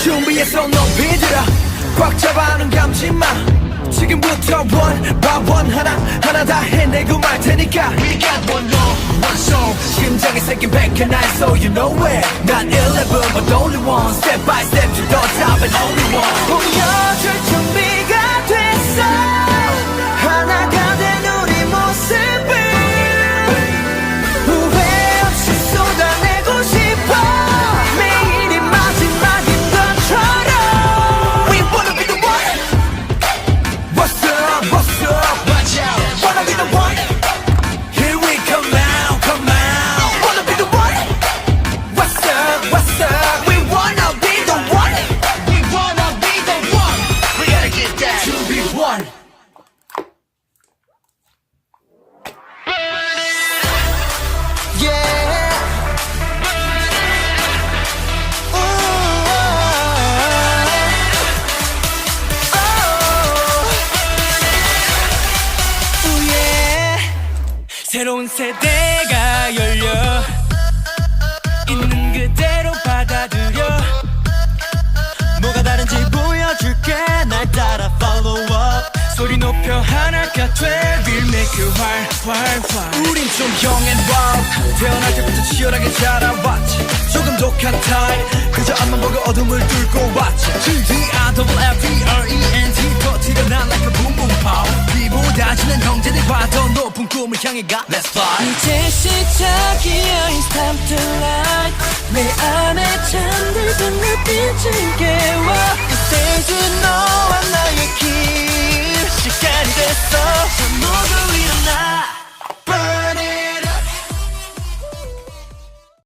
준비해서 높이 들어 꽉 잡아 눈 감지 마 지금부터 one by one 하나 다 해내고 말 테니까 We got one law, one soul 심장에 새긴 100개 날 so you know it 난 11 but only one Step by step to the top and only one 보여줄 준비가 됐어 하나가 된 우리 모습을 후회 없이 쏟아내고 싶어 매일이 마지막인 것처럼 We wanna be the one What's up, what's up Watch out Wanna be the one Here we come out Wanna be the one What's up We wanna be the one We wanna be the one We gotta get that To be one 새로운 세대가 열려 있는 그대로 받아들여 뭐가 다른지 보여줄게 날 따라 follow up 소리 높여 하나가 돼 We'll make you 활활활 우린 좀 young and wild 태어날 때부터 치열하게 자라왔지 조금 독한 타입 그저 앞만 보고 어둠을 뚫고 왔지 GDRENT 터뜨려 난 like a boom boom pow 비보다 지난 형제들과 더 높은 꿈을 향해 가 Let's fly 이제 시작이야 It's time to light 내 안에 잠들던 눈빛을 깨워 이제는 너와 나의 길 시간이 됐어